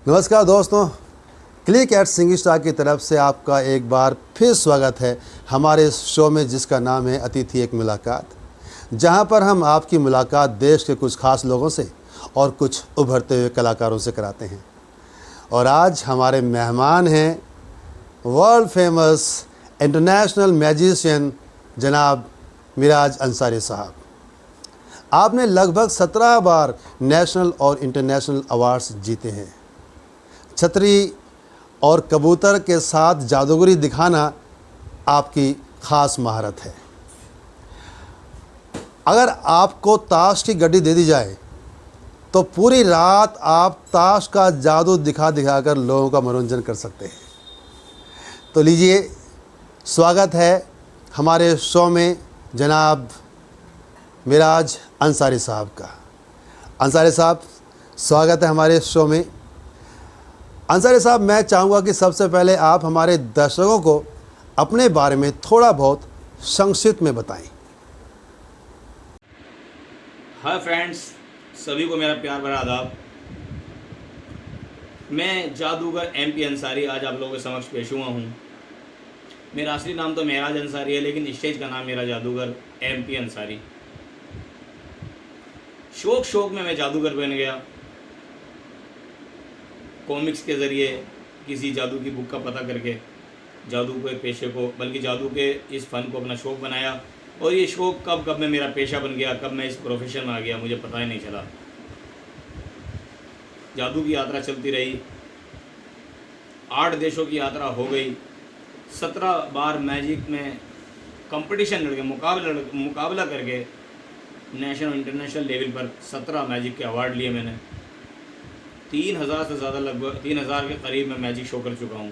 नमस्कार दोस्तों, click at singing star की तरफ से आपका एक बार फिर स्वागत है हमारे शो में, जिसका नाम है अतिथि एक मुलाकात, जहां पर हम आपकी मुलाकात देश के कुछ खास लोगों से और कुछ उभरते हुए कलाकारों से कराते हैं। और आज हमारे मेहमान हैं वर्ल्ड फेमस इंटरनेशनल मैजिशियन जनाब मिराज अंसारी साहब। आपने लगभग 17 बार नेशनल और इंटरनेशनल अवार्ड्स जीते हैं। छतरी और कबूतर के साथ जादूगरी दिखाना आपकी ख़ास महारत है। अगर आपको ताश की गड्डी दे दी जाए तो पूरी रात आप ताश का जादू दिखा कर लोगों का मनोरंजन कर सकते हैं। तो लीजिए, स्वागत है हमारे शो में जनाब मिराज अंसारी साहब का। अंसारी साहब, स्वागत है हमारे शो में। अंसारी साहब, मैं चाहूँगा कि सबसे पहले आप हमारे दर्शकों को अपने बारे में थोड़ा बहुत संक्षिप्त में बताएं। हाय फ्रेंड्स, सभी को मेरा प्यार भरा आदाब। मैं जादूगर MP अंसारी आज आप लोगों के समक्ष पेश हुआ हूँ। मेरा असली नाम तो मिराज अंसारी है, लेकिन स्टेज का नाम मेरा जादूगर MP अंसारी। शौक में मैं जादूगर बन गया। कॉमिक्स के ज़रिए किसी जादू की बुक का पता करके जादू के पेशे को, बल्कि जादू के इस फ़न को अपना शौक़ बनाया। और ये शौक़ कब में मेरा पेशा बन गया, कब मैं इस प्रोफेशन में आ गया, मुझे पता ही नहीं चला। जादू की यात्रा चलती रही, 8 देशों की यात्रा हो गई, 17 बार मैजिक में कंपटीशन लड़के मुकाबला करके नेशनल और इंटरनेशनल लेवल पर 17 मैजिक के अवार्ड लिए मैंने। 3000 से ज़्यादा, लगभग 3000 के करीब मैं मैजिक शो कर चुका हूँ।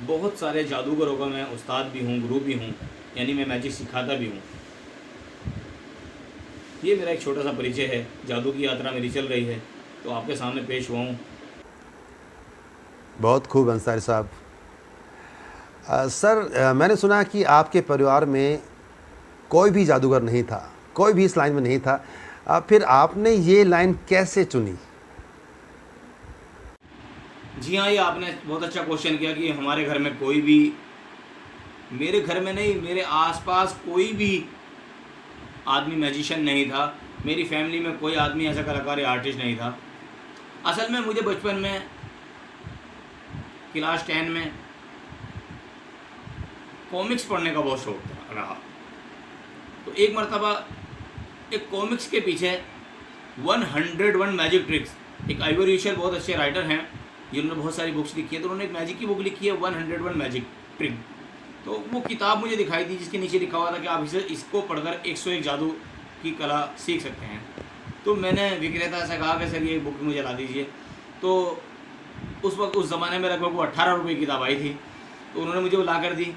बहुत सारे जादूगरों का मैं उस्ताद भी हूँ, गुरु भी हूँ, यानी मैं मैजिक सिखाता भी हूँ। ये मेरा एक छोटा सा परिचय है। जादू की यात्रा मेरी चल रही है, तो आपके सामने पेश हुआ हूँ। बहुत खूब अंसारी साहब। सर, मैंने सुना कि आपके परिवार में कोई भी जादूगर नहीं था, कोई भी इस लाइन में नहीं था। फिर आपने ये लाइन कैसे चुनी? जी हाँ, ये आपने बहुत अच्छा क्वेश्चन किया कि हमारे घर में कोई भी, मेरे घर में नहीं, मेरे आसपास कोई भी आदमी मैजिशियन नहीं था। मेरी फैमिली में कोई आदमी ऐसा कलाकार या आर्टिस्ट नहीं था। असल में मुझे बचपन में क्लास 10 में कॉमिक्स पढ़ने का बहुत शौक रहा। तो एक मरतबा एक कॉमिक्स के पीछे 101 मैजिक ट्रिक्स, एक आइवरी यूशर बहुत अच्छे राइटर हैं जिन्होंने बहुत सारी बुक्स लिखी है, तो उन्होंने एक मैजिक की बुक लिखी है 101 मैजिक ट्रिक। तो वो किताब मुझे दिखाई दी, जिसके नीचे लिखा हुआ था कि आप इसको पढ़कर 101 जादू की कला सीख सकते हैं। तो मैंने विक्रेता से कहा कि सर ये बुक मुझे ला दीजिए। तो उस वक्त, उस ज़माने में लगभग वो 18 रुपये की किताब आई थी। तो उन्होंने मुझे वो ला कर दी,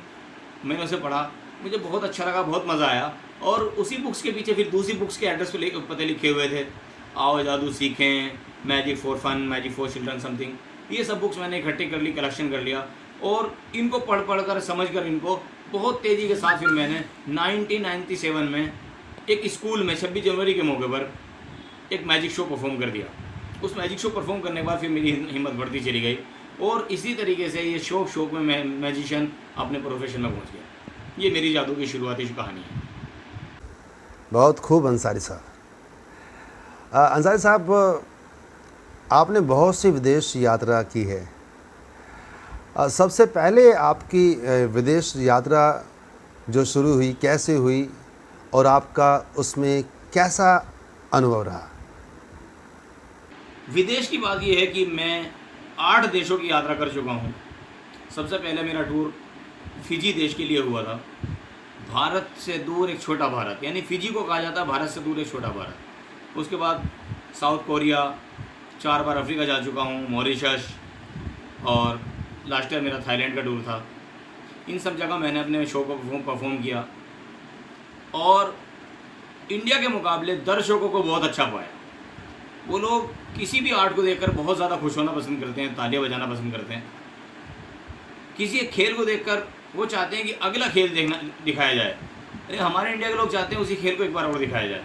मैंने उसे पढ़ा, मुझे बहुत अच्छा लगा, बहुत मज़ा आया। और उसी बुक्स के पीछे फिर दूसरी बुक्स के एड्रेस पे पते लिखे हुए थे, आओ जादू सीखें, magic for fun, magic for children, something. ये सब बुक्स मैंने इकट्ठी कर ली, कलेक्शन कर लिया, और इनको पढ़ कर, समझ कर, इनको बहुत तेज़ी के साथ फिर मैंने 1997 में एक स्कूल में 26 जनवरी के मौके पर एक मैजिक शो परफॉर्म कर दिया। उस मैजिक शो परफॉर्म करने के बाद फिर मेरी हिम्मत बढ़ती चली गई, और इसी तरीके से ये शौक में मैं मैजिशियन अपने प्रोफेशन में पहुँच गया। ये मेरी जादू की शुरुआती कहानी है। बहुत खूब अंसारी साहब। अंसारी साहब, आपने बहुत सी विदेश यात्रा की है। सबसे पहले आपकी विदेश यात्रा जो शुरू हुई, कैसे हुई और आपका उसमें कैसा अनुभव रहा? विदेश की बात यह है कि मैं 8 देशों की यात्रा कर चुका हूँ। सबसे पहले मेरा टूर फिजी देश के लिए हुआ था। भारत से दूर एक छोटा भारत, यानी फिजी को कहा जाता है भारत से दूर एक छोटा भारत। उसके बाद साउथ कोरिया, 4 बार अफ्रीका जा चुका हूँ, मॉरिशस, और लास्ट ईयर मेरा थाईलैंड का टूर था। इन सब जगह मैंने अपने शो को परफॉर्म किया, और इंडिया के मुकाबले दर्शकों को बहुत अच्छा पाया। वो लोग किसी भी आर्ट को देखकर बहुत ज़्यादा खुश होना पसंद करते हैं, तालियां बजाना पसंद करते हैं। किसी एक खेल को देखकर वो चाहते हैं कि अगला खेल दिखाया जाए। अरे हमारे इंडिया के लोग चाहते हैं उसी खेल को एक बार और दिखाया जाए।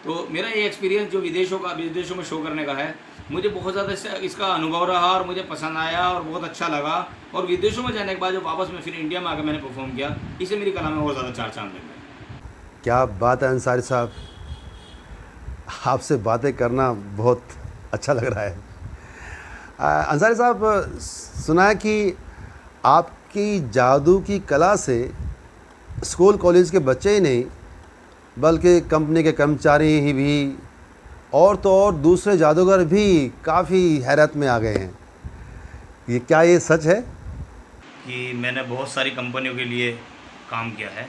तो मेरा ये एक्सपीरियंस जो विदेशों में शो करने का है, मुझे बहुत ज़्यादा इसका अनुभव रहा और मुझे पसंद आया और बहुत अच्छा लगा। और विदेशों में जाने के बाद जब वापस में फिर इंडिया में आकर मैंने परफॉर्म किया, इससे मेरी कला में और ज़्यादा चार चांद लग गए। क्या बात है अंसारी साहब, आपसे बातें करना बहुत अच्छा लग रहा है। अंसारी साहब, सुना है कि आपकी जादू की कला से स्कूल कॉलेज के बच्चे ही नहीं बल्कि कंपनी के कर्मचारी ही भी और तो और दूसरे जादूगर भी काफ़ी हैरत में आ गए हैं। ये सच है? कि मैंने बहुत सारी कंपनियों के लिए काम किया है,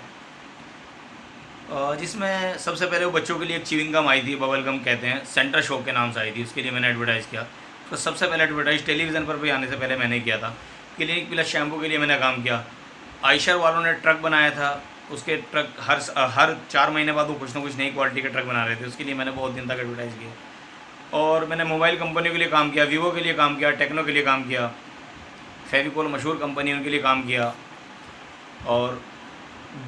जिसमें सबसे पहले वो बच्चों के लिए एक च्युइंग गम आई थी, बबल गम कहते हैं, सेंटर शॉक के नाम से आई थी। उसके लिए मैंने एडवर्टाइज़ किया। तो सबसे पहले एडवर्टाइज टेलीविज़न पर भी आने से पहले मैंने किया था। क्लिनिक प्लस शैम्पू के लिए मैंने काम किया। आयशर वालों ने ट्रक बनाया था, उसके ट्रक हर 4 महीने बाद वो कुछ ना कुछ नई क्वालिटी के ट्रक बना रहे थे, उसके लिए मैंने बहुत दिन तक एडवर्टाइज़ किया। और मैंने मोबाइल कंपनियों के लिए काम किया, वीवो के लिए काम किया, टेक्नो के लिए काम किया, फेविकोल मशहूर कंपनी उनके लिए काम किया, और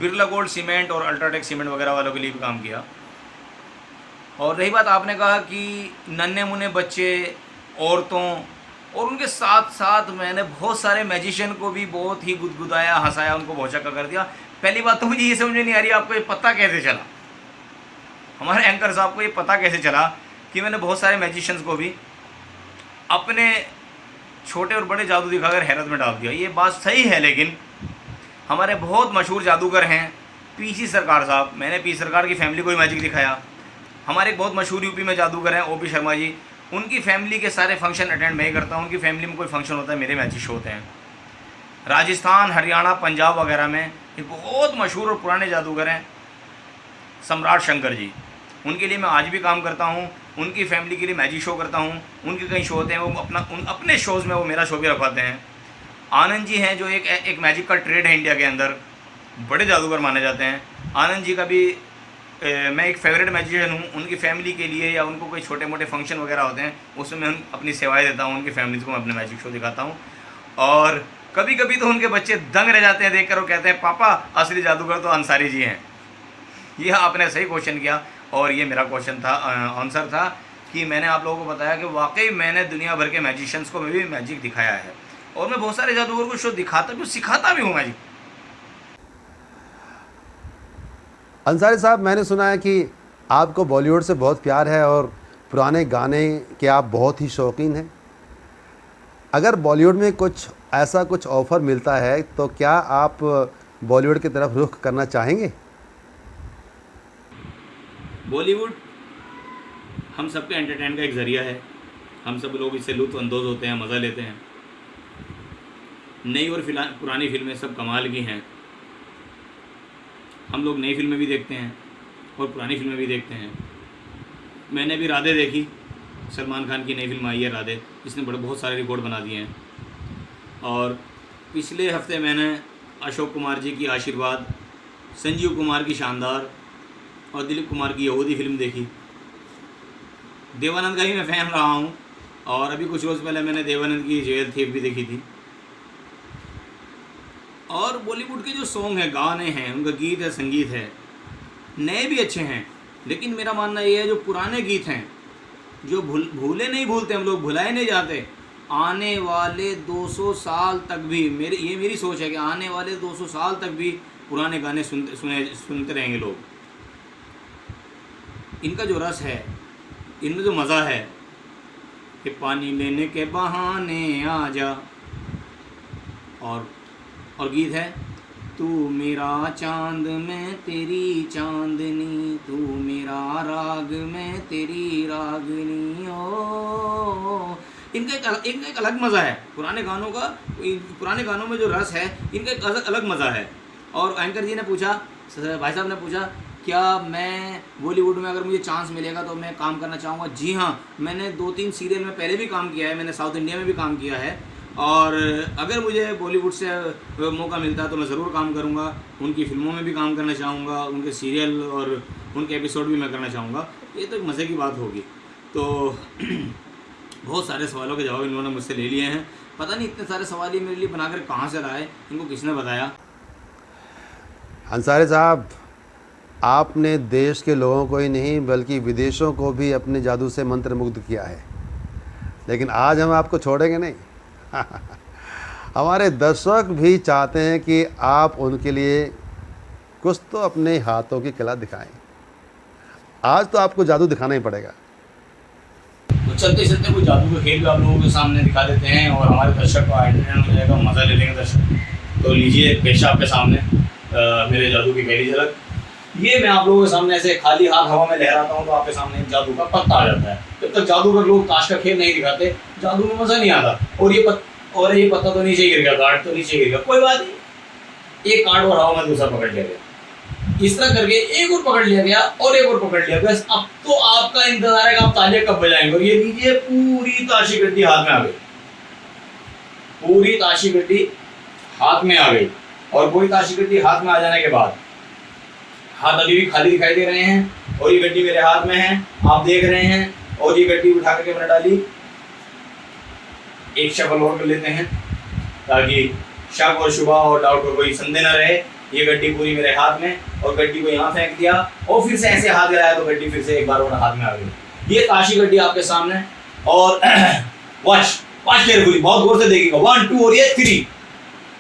बिरला गोल्ड सीमेंट और अल्ट्राटेक सीमेंट वगैरह वालों के लिए भी काम किया। और रही बात आपने कहा कि नन्हे मुन्ने बच्चे, औरतों, और उनके साथ साथ मैंने बहुत सारे मैजिशियन को भी बहुत ही गुदगुदाया, हंसाया, उनको भौचक्का कर दिया। पहली बात तो मुझे ये समझ में नहीं आ रही आपको ये पता कैसे चला, हमारे एंकर साहब को ये पता कैसे चला कि मैंने बहुत सारे मैजिशियंस को भी अपने छोटे और बड़े जादू दिखाकर हैरत में डाल दिया। ये बात सही है, लेकिन हमारे बहुत मशहूर जादूगर हैं पीसी सरकार साहब, मैंने पीसी सरकार की फैमिली को ही मैजिक दिखाया। हमारे एक बहुत मशहूर यूपी में जादूगर हैं ओपी शर्मा जी, उनकी फैमिली के सारे फंक्शन अटेंड मैं ही करता हूँ। उनकी फैमिली में कोई फंक्शन होता है मेरे मैजिक शो होते हैं। राजस्थान, हरियाणा, पंजाब वगैरह में ये बहुत मशहूर और पुराने जादूगर हैं सम्राट शंकर जी, उनके लिए मैं आज भी काम करता हूँ। उनकी फैमिली के लिए मैजिक शो करता हूँ। उनके कई शो होते हैं, वो अपने शोज़ में वो मेरा शो भी रखवाते हैं। आनंद जी हैं जो एक मैजिक का ट्रेड है इंडिया के अंदर, बड़े जादूगर माने जाते हैं। आनंद जी का भी मैं एक फेवरेट मैजिशियन हूँ। उनकी फैमिली के लिए या उनको कोई छोटे मोटे फंक्शन वगैरह होते हैं उसमें मैं अपनी सेवाएं देता हूँ, उनकी फैमिलीज़ को मैं अपने मैजिक शो दिखाता हूँ। और कभी कभी तो उनके बच्चे दंग रह जाते हैं देखकर, वो कहते हैं पापा असली जादूगर तो अंसारी जी हैं। यह आपने सही क्वेश्चन किया और ये मेरा क्वेश्चन था, आंसर था कि मैंने आप लोगों को बताया कि वाकई मैंने दुनिया भर के मैजिशियंस को भी मैजिक दिखाया है और मैं बहुत सारे जादूगर को शो दिखाता भी, सिखाता भी हूँ मैजिक। अंसारी साहब, मैंने सुना है कि आपको बॉलीवुड से बहुत प्यार है और पुराने गाने के आप बहुत ही शौकीन हैं। अगर बॉलीवुड में कुछ ऑफ़र मिलता है तो क्या आप बॉलीवुड की तरफ रुख करना चाहेंगे? बॉलीवुड हम सबके एंटरटेन का एक ज़रिया है, हम सब लोग इससे लुत्फ़ अंदोज़ होते हैं, मज़ा लेते हैं। नई और पुरानी फिल्में सब कमाल की हैं। हम लोग नई फिल्में भी देखते हैं और पुरानी फिल्में भी देखते हैं। मैंने भी राधे देखी, सलमान खान की नई फिल्म आई है राधे, जिसने बहुत सारे रिकॉर्ड बना दिए हैं। और पिछले हफ्ते मैंने अशोक कुमार जी की आशीर्वाद, संजीव कुमार की शानदार और दिलीप कुमार की यहूदी फिल्म देखी। देवानंद का ही मैं फ़ैन रहा हूँ और अभी कुछ रोज़ पहले मैंने देवानंद की जेल थीप भी देखी थी। और बॉलीवुड के जो सॉन्ग हैं, गाने हैं, उनका गीत है, संगीत है, नए भी अच्छे हैं, लेकिन मेरा मानना ये है जो पुराने गीत हैं जो भूले नहीं भूलते हम लोग, भुलाए नहीं जाते। आने वाले 200 साल तक भी मेरी सोच है कि आने वाले 200 साल तक भी पुराने गाने सुनते रहेंगे लोग। इनका जो रस है, इनमें जो मज़ा है कि पानी लेने के बहाने आ जा, और गीत है तू मेरा चांद मैं तेरी चांदनी, तू मेरा राग मैं तेरी रागनी। ओ इनका एक अलग मज़ा है पुराने गानों का। पुराने गानों में जो रस है इनका एक अलग मज़ा है। और एंकर जी ने पूछा, भाई साहब ने पूछा क्या मैं बॉलीवुड में अगर मुझे चांस मिलेगा तो मैं काम करना चाहूँगा। जी हाँ, मैंने 2-3 सीरियल में पहले भी काम किया है, मैंने साउथ इंडिया में भी काम किया है और अगर मुझे बॉलीवुड से मौका मिलता है तो मैं ज़रूर काम करूँगा। उनकी फिल्मों में भी काम करना चाहूँगा, उनके सीरियल और उनके एपिसोड भी मैं करना चाहूँगा। ये तो एक मज़े की बात होगी। तो बहुत सारे सवालों के जवाब इन्होंने मुझसे ले लिए हैं। पता नहीं इतने सारे सवाल ये मेरे लिए बनाकर कहाँ से लाए, इनको किसने बताया। अंसारी साहब, आपने देश के लोगों को ही नहीं बल्कि विदेशों को भी अपने जादू से मंत्रमुग्ध किया है। लेकिन आज हम आपको छोड़ेंगे नहीं। हमारे दर्शक भी चाहते हैं कि आप उनके लिए कुछ तो अपने हाथों की कला दिखाएं। आज तो आपको जादू दिखाना ही पड़ेगा। तो चलते चलते कोई जादू का खेल भी आप लोगों के सामने दिखा देते हैं और हमारे दर्शक को एंटरटेन हो जाएगा, मज़ा ले लेंगे दर्शक। तो लीजिए पेश आपके सामने मेरे जादू की पहली झलक। ये मैं आप लोगों के सामने ऐसे खाली हाथ हवा में लहराता हूँ तो आपके सामने एक जादू का पत्ता आ जाता है। जब तक जादूगर लोग ताश का खेल नहीं दिखाते जादू में मज़ा नहीं आता। और ये पत्ता तो नीचे गिर गया, कार्ड तो नीचे गिर गया, कोई बात नहीं, एक कार्ड और हवा में दूसरा पकड़ लिया गया। इस तरह करके एक और पकड़ लिया गया और एक और पकड़ लिया। बस अब तो आपका इंतजार है कि आप तालियां कब बजाएंगे। और ये लीजिए पूरी ताशी गड्डी हाथ में आ गई, पूरी ताशी गड्डी हाथ में आ गई। और पूरी ताशी गड्डी हाथ में आ जाने के बाद हाथ अभी भी खाली दिखाई दे रहे हैं और ये गड्डी मेरे हाथ में है, आप देख रहे हैं। और ये गड्डी उठा करके मैंने डाली। एक शफल और कर लेते हैं ताकि शक और शुबा और डाउट को कोई संदेह न रहे। ये गड्डी पूरी मेरे हाथ में और गड्डी को यहाँ फेंक दिया और फिर से ऐसे हाथ गिराया तो गड्डी फिर से एक बार और हाथ में आ गई। ये ताशी गड्डी आपके सामने। और वॉच केयरफुली, बहुत गौर से देखिएगा। 1 2 और ये 3।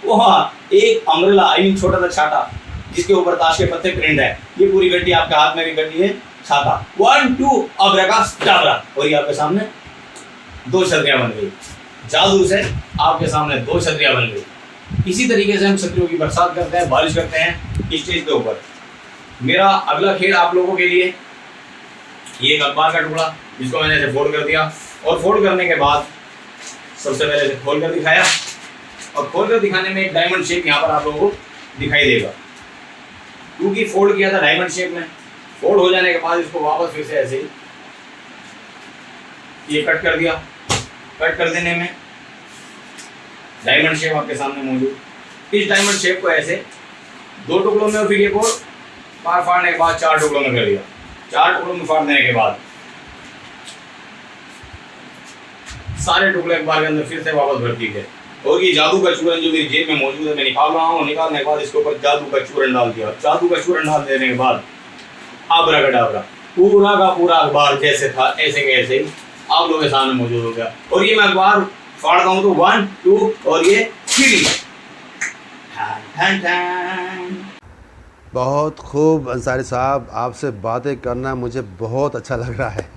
वहाँ एक अम्ब्रेला, आई मीन छोटा सा छाता जिसके ऊपर ताश के पत्ते प्रिंट है। ये पूरी गड्डी आपके हाथ में भी गड्डी है, छाता। 1 2 अब्राकाडाब्रा। और ये आपके सामने 2 छतरियां बन गई। जादू से आपके सामने 2 छतरियां बन गई। इसी तरीके से हम छतरियों की बरसात करते हैं, बारिश करते हैं स्टेज के ऊपर। मेरा अगला खेल आप लोगों के लिए ये एक अखबार का टुकड़ा जिसको मैंने ऐसे फोल्ड कर दिया और फोल्ड करने के बाद सबसे पहले ऐसे खोल कर दिखाया और खोल कर दिखाने में एक डायमंड शेप यहाँ पर आप लोगों को दिखाई देगा क्योंकि फोल्ड किया था डायमंड शेप में। फोल्ड हो जाने के बाद इसको वापस फिर से ऐसे ही ये कट कर दिया। कट कर देने में डायमंड शेप आपके सामने मौजूद। इस डायमंड शेप को ऐसे 2 टुकड़ों में और फिर एक और बार फाड़ने के बाद 4 टुकड़ों में कर दिया। 4 टुकड़ों में फाड़ देने के बाद सारे टुकड़े एक बार के अंदर फिर से वापस भर दिए गए। और ये जादू का चूरन जो मेरी जेब में मौजूद है मैं निकाल रहा हूँ। निकालने के बाद इसके ऊपर जादू का चूरन डाल दिया। जादू का चूरन डाल देने के बाद आबराकडाबरा पूरा का पूरा अखबार जैसे था ऐसे के ऐसे ही आप लोगों के सामने मौजूद हो गया। और ये मैं अखबार फाड़ता हूँ तो 1 2 और ये 3। बहुत खूब अंसारी साहब, आपसे बातें करना मुझे बहुत अच्छा लग रहा है।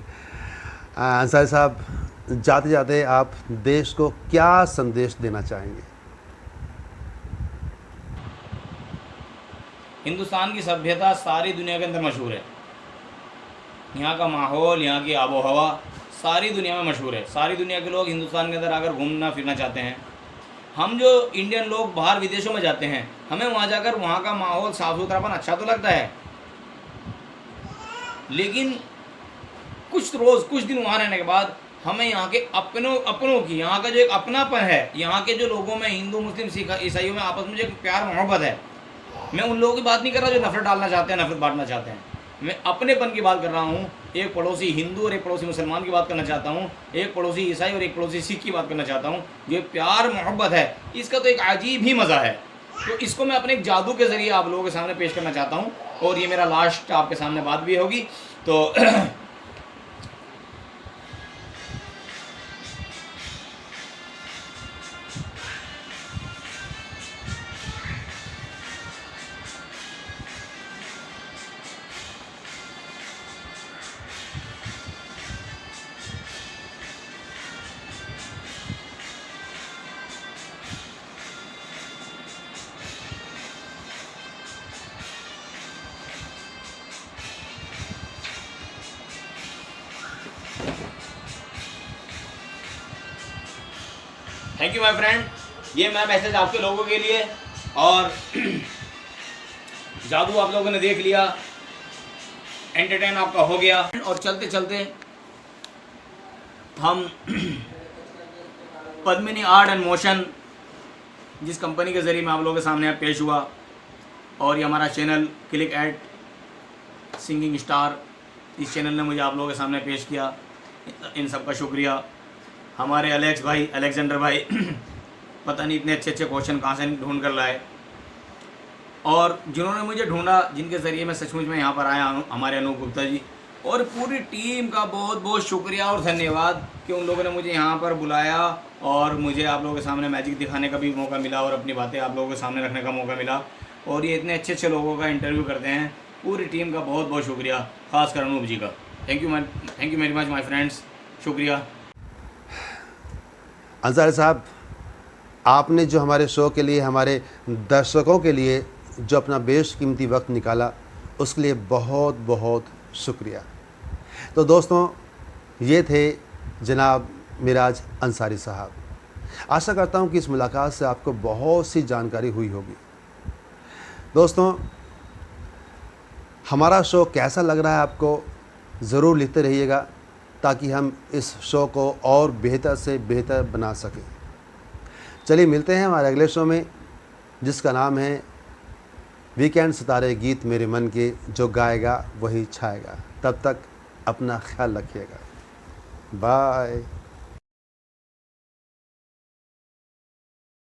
अंसारी साहब, जाते जाते आप देश को क्या संदेश देना चाहेंगे? हिंदुस्तान की सभ्यता सारी दुनिया के अंदर मशहूर है। यहाँ का माहौल, यहाँ की आबो हवा सारी दुनिया में मशहूर है। सारी दुनिया के लोग हिंदुस्तान के अंदर आकर घूमना फिरना चाहते हैं। हम जो इंडियन लोग बाहर विदेशों में जाते हैं, हमें वहाँ जाकर वहाँ का माहौल साफ सुथरापन अच्छा तो लगता है, लेकिन कुछ दिन वहाँ रहने के बाद हमें यहाँ के अपनों की, यहाँ का जो एक अपनापन है, यहाँ के जो लोगों में, हिंदू मुस्लिम सिख ईसाइयों में आपस में जो एक प्यार मोहब्बत है, मैं उन लोगों की बात नहीं कर रहा जो नफरत डालना चाहते हैं, नफरत बांटना चाहते हैं। मैं अपनेपन की बात कर रहा हूँ। एक पड़ोसी हिंदू और एक पड़ोसी मुसलमान की बात करना चाहता हूँ, एक पड़ोसी ईसाई और एक पड़ोसी सिख की बात करना चाहता हूँ। जो प्यार मोहब्बत है इसका तो एक अजीब ही मज़ा है। तो इसको मैं अपने एक जादू के ज़रिए आप लोगों के सामने पेश करना चाहता हूँ और ये मेरा लास्ट आपके सामने बात भी होगी। तो थैंक यू माय फ्रेंड। ये मैं मैसेज आपके लोगों के लिए। और जादू आप लोगों ने देख लिया, एंटरटेन आपका हो गया। और चलते चलते हम पद्मिनी आर्ट एंड मोशन, जिस कंपनी के ज़रिए मैं आप लोगों के सामने पेश हुआ, और ये हमारा channel click at singing star, इस चैनल ने मुझे आप लोगों के सामने पेश किया। इन सब का शुक्रिया। हमारे अलेक्जेंडर भाई पता नहीं इतने अच्छे क्वेश्चन कहाँ से ढूंढ कर लाए, और जिन्होंने मुझे ढूंढा, जिनके ज़रिए मैं सचमुच में यहाँ पर आया हूँ, हमारे अनूप गुप्ता जी, और पूरी टीम का बहुत बहुत शुक्रिया और धन्यवाद कि उन लोगों ने मुझे यहाँ पर बुलाया और मुझे आप लोगों के सामने मैजिक दिखाने का भी मौका मिला और अपनी बातें आप लोगों के सामने रखने का मौका मिला। और ये इतने अच्छे अच्छे लोगों का इंटरव्यू करते हैं। पूरी टीम का बहुत बहुत शुक्रिया, खासकर अनूप जी का। Thank you very much my friends, शुक्रिया। अंसारी साहब, आपने जो हमारे शो के लिए, हमारे दर्शकों के लिए जो अपना बेशकीमती वक्त निकाला, उसके लिए बहुत बहुत शुक्रिया। तो दोस्तों, ये थे जनाब मिराज अंसारी साहब। आशा करता हूँ कि इस मुलाकात से आपको बहुत सी जानकारी हुई होगी। दोस्तों, हमारा शो कैसा लग रहा है आपको, ज़रूर लिखते रहिएगा ताकि हम इस शो को और बेहतर से बेहतर बना सकें। चलिए मिलते हैं हमारे अगले शो में, जिसका नाम है वीकेंड सितारे गीत मेरे मन के, जो गाएगा वही छाएगा। तब तक अपना ख्याल रखिएगा। बाय।